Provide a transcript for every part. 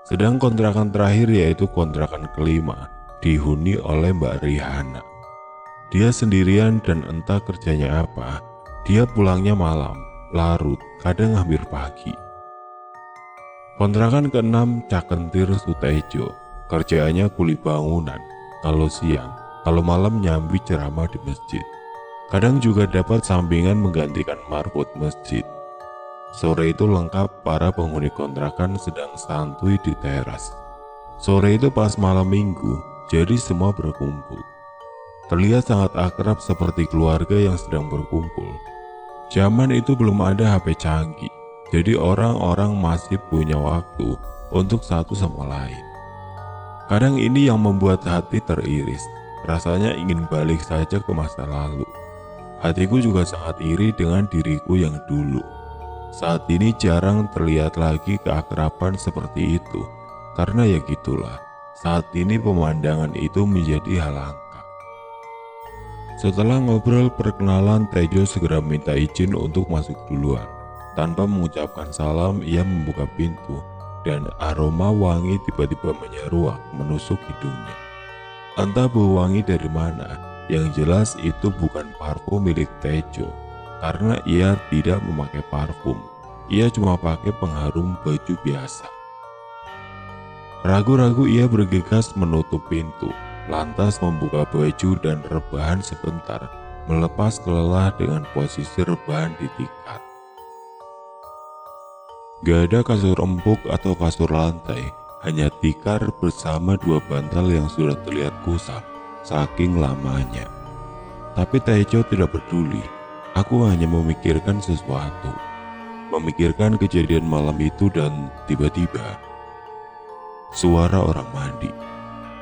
Sedang kontrakan terakhir yaitu kontrakan kelima dihuni oleh Mbak Rihana. Dia sendirian dan entah kerjanya apa. Dia pulangnya malam, larut, kadang hampir pagi. Kontrakan keenam Cakentir Sutejo. Kerjaannya kuli bangunan. Kalau siang, kalau malam nyambi ceramah di masjid. Kadang juga dapat sampingan menggantikan marbot masjid. Sore itu lengkap para penghuni kontrakan sedang santuy di teras. Sore itu pas malam minggu, jadi semua berkumpul. Terlihat sangat akrab seperti keluarga yang sedang berkumpul. Zaman itu belum ada HP canggih, jadi orang-orang masih punya waktu untuk satu sama lain. Kadang ini yang membuat hati teriris, rasanya ingin balik saja ke masa lalu. Hatiku juga sangat iri dengan diriku yang dulu. Saat ini jarang terlihat lagi keakraban seperti itu, karena ya gitulah, saat ini pemandangan itu menjadi hal langka. Setelah ngobrol perkenalan, Tejo segera minta izin untuk masuk duluan. Tanpa mengucapkan salam, ia membuka pintu, dan aroma wangi tiba-tiba menyeruak menusuk hidungnya. Entah bau wangi dari mana, yang jelas itu bukan parfum milik Tejo. Karena ia tidak memakai parfum, ia cuma pakai pengharum baju biasa. Ragu-ragu ia bergegas menutup pintu, lantas membuka baju dan rebahan sebentar, melepas lelah dengan posisi rebahan di tikar. Gak ada kasur empuk atau kasur lantai, hanya tikar bersama dua bantal yang sudah terlihat kusam, saking lamanya. Tapi Tejo tidak peduli. Aku hanya memikirkan sesuatu, memikirkan kejadian malam itu dan tiba-tiba suara orang mandi.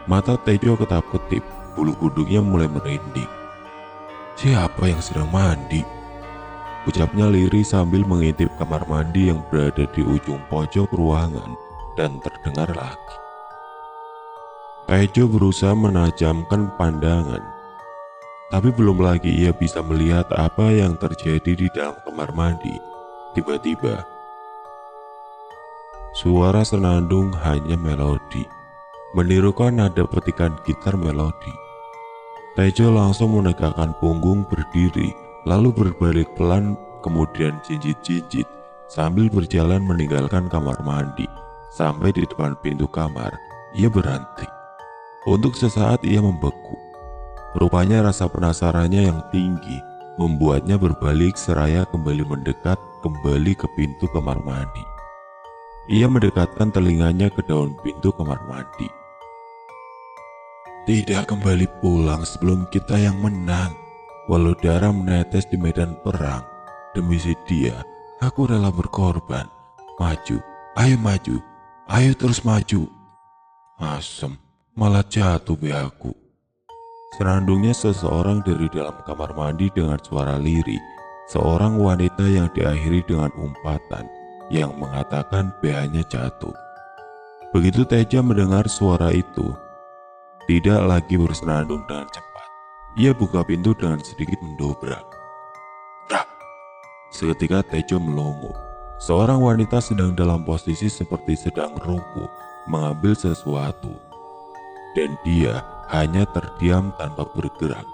Mata Tejo ketap-ketip, bulu kuduknya mulai merinding. Siapa yang sedang mandi? Ucapnya lirih sambil mengintip kamar mandi yang berada di ujung pojok ruangan dan terdengar lagi. Tejo berusaha menajamkan pandangan. Tapi belum lagi ia bisa melihat apa yang terjadi di dalam kamar mandi. Tiba-tiba, suara senandung hanya melodi, menirukan nada petikan gitar melodi. Tejo langsung menegakkan punggung berdiri, lalu berbalik pelan, kemudian jinjit-jinjit, sambil berjalan meninggalkan kamar mandi. Sampai di depan pintu kamar, ia berhenti. Untuk sesaat ia membeku. Rupanya rasa penasarannya yang tinggi membuatnya berbalik seraya kembali mendekat kembali ke pintu kamar mandi. Ia mendekatkan telinganya ke daun pintu kamar mandi. Tidak kembali pulang sebelum kita yang menang. Walau darah menetes di medan perang, demi si dia, aku rela berkorban. Maju, ayo terus maju. Asem, malah jatuh be aku. Senandungnya seseorang dari dalam kamar mandi dengan suara lirih, seorang wanita yang diakhiri dengan umpatan yang mengatakan BH-nya jatuh. Begitu Teja mendengar suara itu, tidak lagi bersenandung dengan cepat. Ia buka pintu dengan sedikit mendobrak. Brak! Seketika Tejo melongo. Seorang wanita sedang dalam posisi seperti sedang ruku mengambil sesuatu. Dan dia hanya terdiam tanpa bergerak.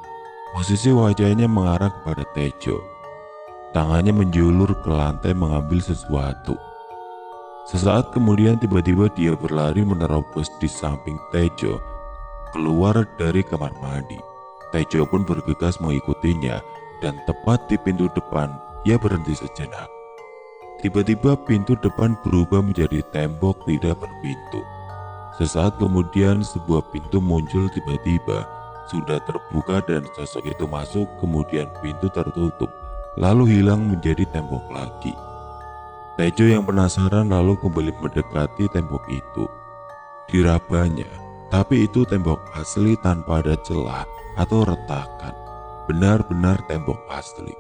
Posisi wajahnya mengarah kepada Tejo. Tangannya menjulur ke lantai mengambil sesuatu. Sesaat kemudian tiba-tiba dia berlari menerobos di samping Tejo, keluar dari kamar mandi. Tejo pun bergegas mengikutinya dan tepat di pintu depan ia berhenti sejenak. Tiba-tiba pintu depan berubah menjadi tembok tidak berpintu. Sesaat kemudian sebuah pintu muncul tiba-tiba, sudah terbuka dan sosok itu masuk, kemudian pintu tertutup, lalu hilang menjadi tembok lagi. Tejo yang penasaran lalu kembali mendekati tembok itu. Dirabanya, tapi itu tembok asli tanpa ada celah atau retakan, benar-benar tembok asli.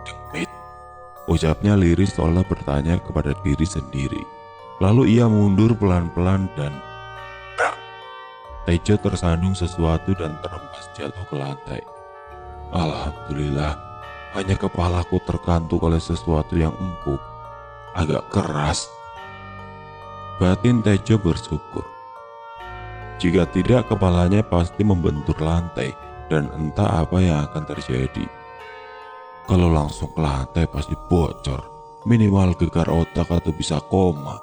Demit, ucapnya lirih seolah bertanya kepada diri sendiri. Lalu ia mundur pelan-pelan dan brak. Tejo tersandung sesuatu dan terhempas jatuh ke lantai. Alhamdulillah, hanya kepalaku terkantuk oleh sesuatu yang empuk, agak keras. Batin Tejo bersyukur. Jika tidak, kepalanya pasti membentur lantai dan entah apa yang akan terjadi. Kalau langsung ke lantai pasti bocor, minimal gegar otak atau bisa koma.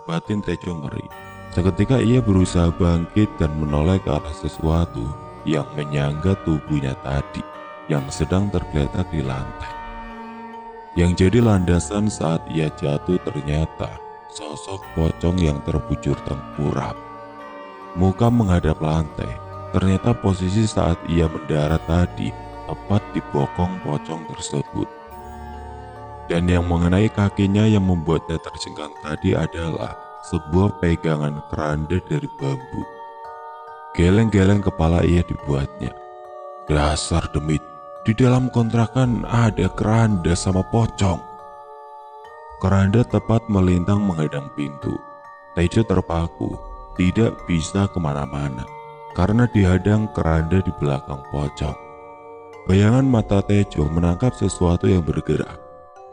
Batin Tejo ngeri. Seketika ia berusaha bangkit dan menoleh ke arah sesuatu yang menyangga tubuhnya tadi yang sedang tergeletak di lantai. Yang jadi landasan saat ia jatuh ternyata sosok pocong yang terbujur tengkurap. Muka menghadap lantai, ternyata posisi saat ia mendarat tadi tepat di bokong pocong tersebut. Dan yang mengenai kakinya yang membuatnya terjengkang tadi adalah sebuah pegangan keranda dari bambu. Geleng-geleng kepala ia dibuatnya. Dasar demit, di dalam kontrakan ada keranda sama pocong. Keranda tepat melintang menghadang pintu. Tejo terpaku, tidak bisa kemana-mana karena dihadang keranda di belakang pocong. Bayangan mata Tejo menangkap sesuatu yang bergerak.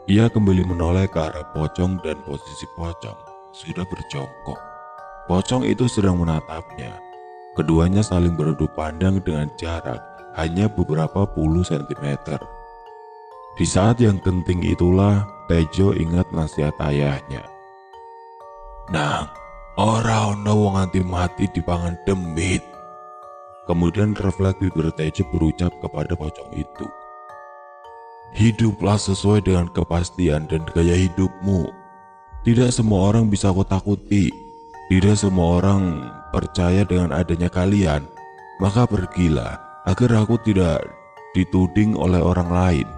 Ia kembali menoleh ke arah pocong dan posisi pocong sudah berjongkok. Pocong itu sedang menatapnya. Keduanya saling beradu pandang dengan jarak hanya beberapa puluh sentimeter. Di saat yang genting itulah Tejo ingat nasihat ayahnya. Nang, ora ono wong anti mati dipangan demit. Kemudian refleks bibir Tejo berucap kepada pocong itu. Hiduplah sesuai dengan kepastian dan gaya hidupmu. Tidak semua orang bisa kau takuti. Tidak semua orang percaya dengan adanya kalian. Maka pergilah agar aku tidak dituding oleh orang lain.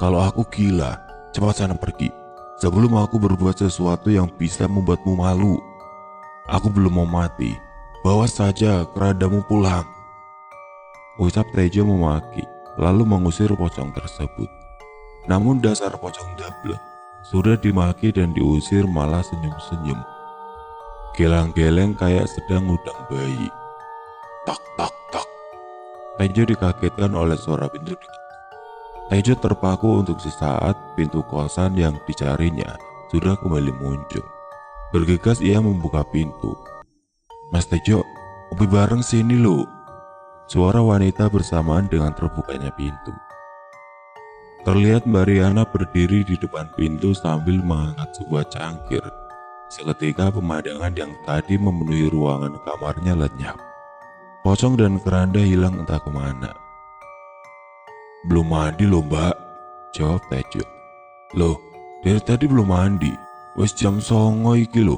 Kalau aku gila, cepat sana pergi. Sebelum aku berbuat sesuatu yang bisa membuatmu malu. Aku belum mau mati. Bawa saja keradamu pulang. Ucap Tejo memaki, lalu mengusir pocong tersebut. Namun dasar pocong dablek, sudah dimaki dan diusir malah senyum-senyum. Gelang-geleng kayak sedang ngundang bayi. Tak tak tak. Tejo dikagetkan oleh suara pintu. Tejo terpaku untuk sesaat. Pintu kosan yang dicarinya sudah kembali muncul. Bergegas ia membuka pintu. Mas Tejo, kopi bareng sini lo. Suara wanita bersamaan dengan terbukanya pintu. Terlihat Mbak Riana berdiri di depan pintu sambil mengangkat sebuah cangkir. Seketika pemandangan yang tadi memenuhi ruangan kamarnya lenyap. Pocong dan keranda hilang entah kemana. Belum mandi loh mbak, jawab Tejo. Loh, dari tadi belum mandi. Wes jam 09.00 iki loh.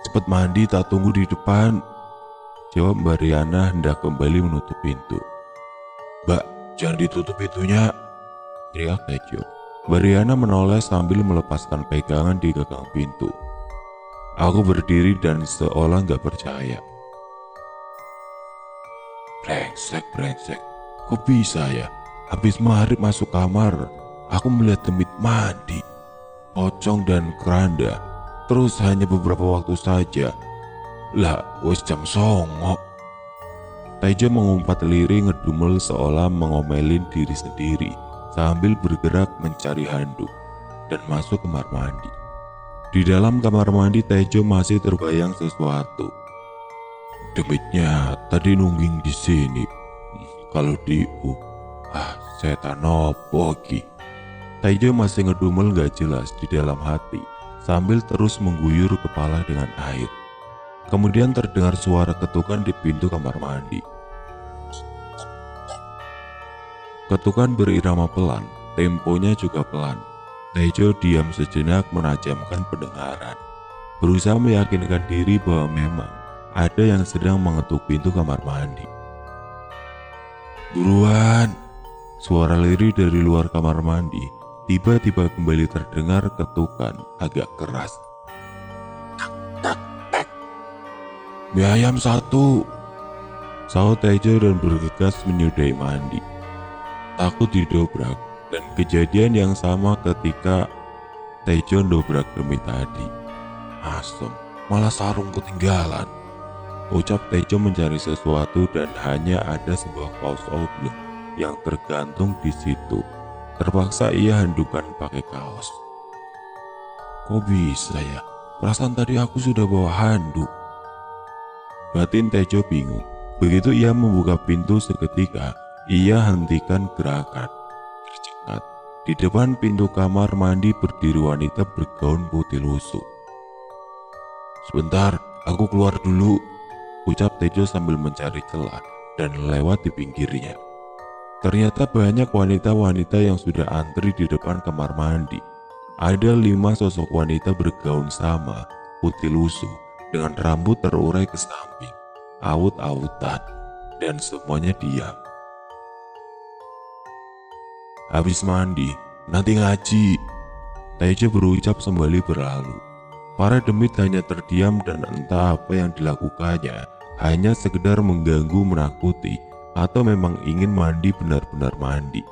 Cepet mandi, tak tunggu di depan, jawab Mbak Riana hendak kembali menutup pintu. Mbak, jangan ditutup pintunya, teriak Tejo. Mbak Riana menoleh sambil melepaskan pegangan di gagang pintu. Aku berdiri dan seolah gak percaya. Brengsek, kok bisa ya? Habis maghrib masuk kamar, aku melihat demit mandi, pocong dan keranda. Terus hanya beberapa waktu saja. Lah, wes jam 09.00. Tejo mengumpat lirih ngedumel seolah mengomelin diri sendiri sambil bergerak mencari handuk dan masuk kamar mandi. Di dalam kamar mandi Tejo masih terbayang sesuatu. Demitnya tadi nungging di sini. Kalau setan opo iki. Tejo masih ngedumel gak jelas di dalam hati sambil terus mengguyur kepala dengan air. Kemudian terdengar suara ketukan di pintu kamar mandi. Ketukan berirama pelan, temponya juga pelan. Tejo diam sejenak menajamkan pendengaran, berusaha meyakinkan diri bahwa memang ada yang sedang mengetuk pintu kamar mandi. Buruan! Suara lirih dari luar kamar mandi tiba-tiba kembali terdengar ketukan agak keras. Tak, tak. Mie ayam 1, sahut Tejo dan bergegas menyudahi mandi. Takut didobrak dan kejadian yang sama ketika Tejo dobrak demi tadi. Asem, malah sarung ketinggalan, ucap Tejo mencari sesuatu dan hanya ada sebuah kaos oblong yang tergantung di situ. Terpaksa ia handukan pakai kaos. Kok bisa ya? Perasaan tadi aku sudah bawa handuk. Batin Tejo bingung. Begitu ia membuka pintu seketika, ia hentikan gerakan. Tercengat. Di depan pintu kamar mandi berdiri wanita bergaun putih lusuh. "Sebentar, aku keluar dulu," ucap Tejo sambil mencari celah dan lewat di pinggirnya. Ternyata banyak wanita-wanita yang sudah antri di depan kamar mandi. Ada 5 sosok wanita bergaun sama, putih lusuh, dengan rambut terurai ke samping, aut-autan, dan semuanya diam. "Habis mandi, nanti ngaji," Tejo berucap sembali berlalu. Para demit hanya terdiam dan entah apa yang dilakukannya, hanya sekedar mengganggu, menakuti, atau memang ingin mandi benar-benar mandi.